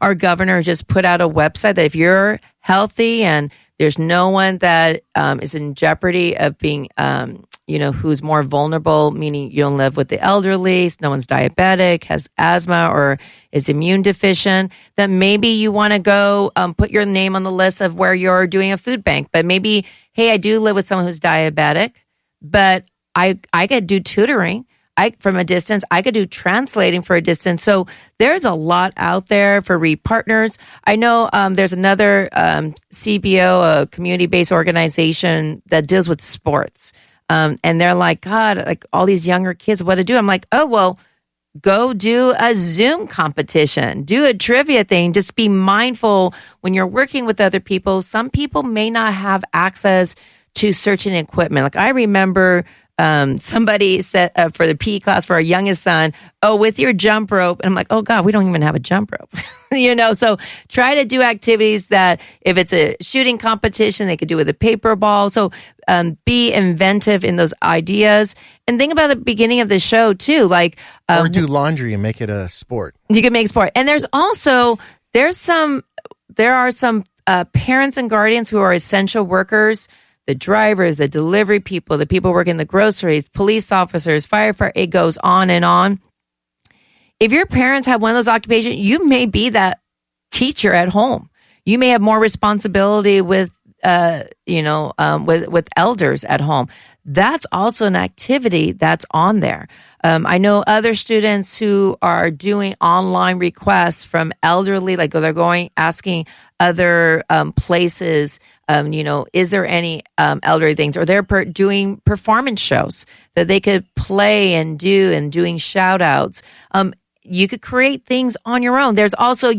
our governor just put out a website that if you're healthy and there's no one that is in jeopardy of being, who's more vulnerable, meaning you don't live with the elderly, no one's diabetic, has asthma, or is immune deficient, then maybe you want to go put your name on the list of where you're doing a food bank. But maybe, hey, I do live with someone who's diabetic, but I could do tutoring. From a distance, I could do translating for a distance. So there's a lot out there for REAP partners. I know there's another CBO, a community-based organization that deals with sports. And they're like, God, like all these younger kids, what to do? I'm like, oh, well, go do a Zoom competition, do a trivia thing. Just be mindful when you're working with other people. Some people may not have access to certain equipment. Like I remember somebody said for the PE class for our youngest son, oh, with your jump rope. And I'm like, oh God, we don't even have a jump rope. So try to do activities that if it's a shooting competition, they could do with a paper ball. So be inventive in those ideas. And think about the beginning of the show too. Like, or do laundry and make it a sport. You can make sport. And there are some parents and guardians who are essential workers, the drivers, the delivery people, the people working the groceries, police officers, firefighter, it goes on and on. If your parents have one of those occupations, you may be that teacher at home. You may have more responsibility with elders at home. That's also an activity that's on there. I know other students who are doing online requests from elderly, like they're asking other places, is there any elderly things, or they're doing performance shows that they could play and doing shout outs. You could create things on your own. There's also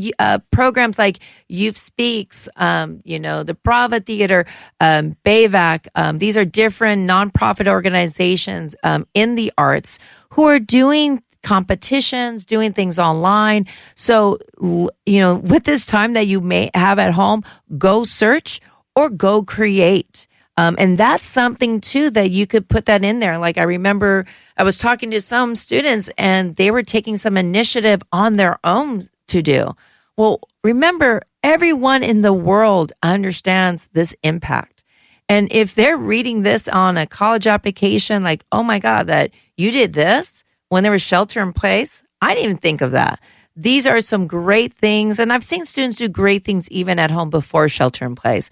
programs like Youth Speaks, the Brava Theater, BAVAC. These are different nonprofit organizations in the arts who are doing competitions, doing things online. So, with this time that you may have at home, go search or go create. And that's something too that you could put that in there. Like I remember I was talking to some students and they were taking some initiative on their own to do. Well, remember, everyone in the world understands this impact. And if they're reading this on a college application, like, oh my God, that you did this when there was shelter in place, I didn't even think of that. These are some great things. And I've seen students do great things even at home before shelter in place.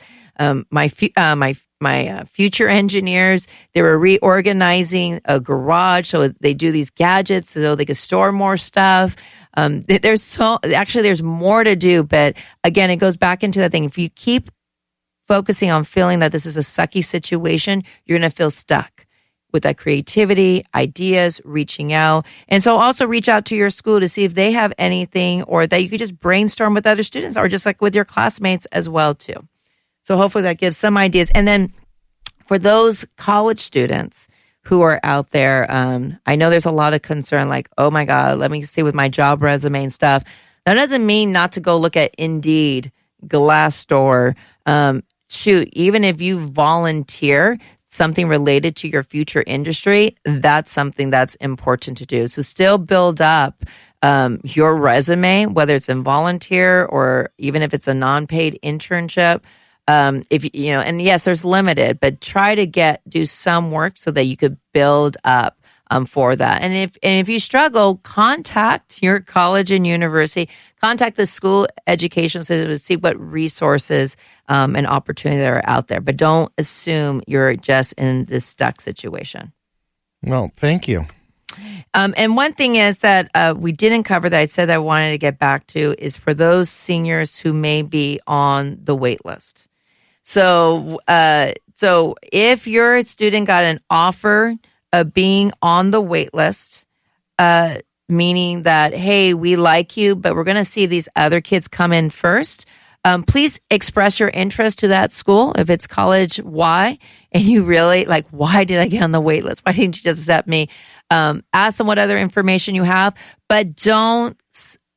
My future engineers, they were reorganizing a garage so they do these gadgets so they could store more stuff. There's more to do, but again, it goes back into that thing. If you keep focusing on feeling that this is a sucky situation, you're going to feel stuck with that creativity, ideas, reaching out. And so also reach out to your school to see if they have anything, or that you could just brainstorm with other students, or just like with your classmates as well too. So hopefully that gives some ideas. And then for those college students who are out there, I know there's a lot of concern, like, oh my God, let me see with my job resume and stuff. That doesn't mean not to go look at Indeed, Glassdoor. Even if you volunteer something related to your future industry, that's something that's important to do. So still build up your resume, whether it's in volunteer or even if it's a non-paid internship. And yes, there's limited, but try to do some work so that you could build up for that. And if you struggle, contact your college and university, contact the school education system to see what resources and opportunities are out there. But don't assume you're just in this stuck situation. Well, thank you. And one thing is that we didn't cover that I said I wanted to get back to is for those seniors who may be on the wait list. So if your student got an offer of being on the wait list, meaning that, hey, we like you, but we're going to see if these other kids come in first, please express your interest to that school. If it's college Y and you really like, why did I get on the wait list? Why didn't you just accept me? Ask them what other information you have, but don't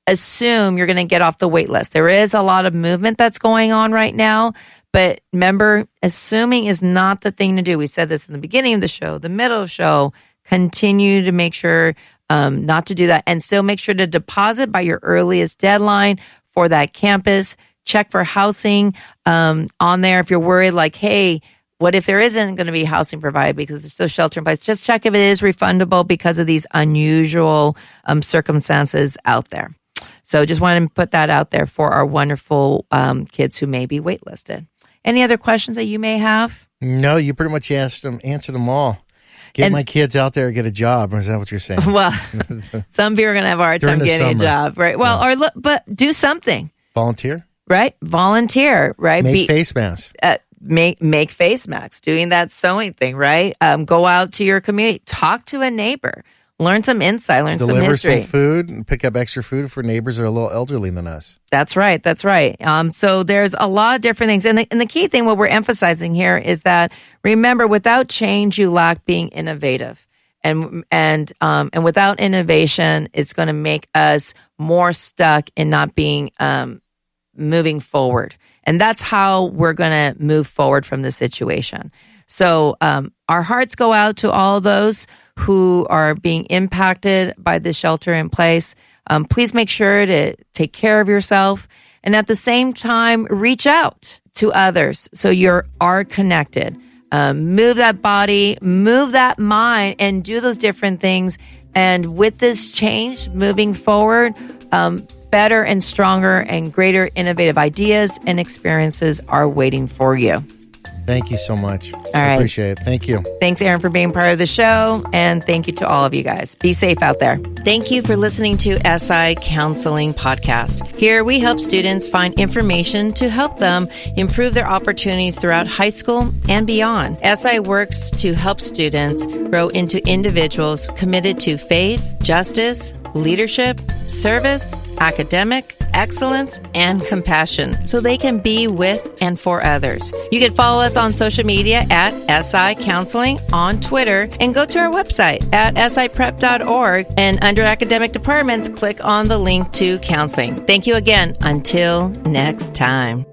assume you're going to get off the wait list. There is a lot of movement that's going on right now. But remember, assuming is not the thing to do. We said this in the beginning of the show, the middle of the show. Continue to make sure not to do that, and still make sure to deposit by your earliest deadline for that campus. Check for housing on there. If you're worried, like, hey, what if there isn't going to be housing provided because there's still shelter in place? Just check if it is refundable because of these unusual circumstances out there. So just wanted to put that out there for our wonderful kids who may be waitlisted. Any other questions that you may have? No, you pretty much answered them all. Get my kids out there and get a job. Is that what you're saying? Well, some people are going to have a hard time getting a job, right? Well, but do something. Volunteer? Right? Volunteer, right? Make face masks. Make face masks, doing that sewing thing, right? Go out to your community, talk to a neighbor, learn some insight, learn some history. Deliver some food and pick up extra food for neighbors who are a little elderly than us. That's right. So there's a lot of different things. And the key thing, what we're emphasizing here is that, remember, without change, you lack being innovative. And without innovation, it's going to make us more stuck in not being moving forward. And that's how we're going to move forward from this situation. So our hearts go out to all those who are being impacted by the shelter in place. Please make sure to take care of yourself. And at the same time, reach out to others so you are connected. Move that body, move that mind, and do those different things. And with this change moving forward, better and stronger and greater innovative ideas and experiences are waiting for you. Thank you so much. I appreciate it. Thank you. Thanks, Aaron, for being part of the show. And thank you to all of you guys. Be safe out there. Thank you for listening to SI Counseling Podcast. Here we help students find information to help them improve their opportunities throughout high school and beyond. SI works to help students grow into individuals committed to faith, justice, leadership, service, academic excellence, and compassion so they can be with and for others. You can follow us on social media at SI Counseling on Twitter and go to our website at siprep.org, and under academic departments, click on the link to counseling. Thank you again. Until next time.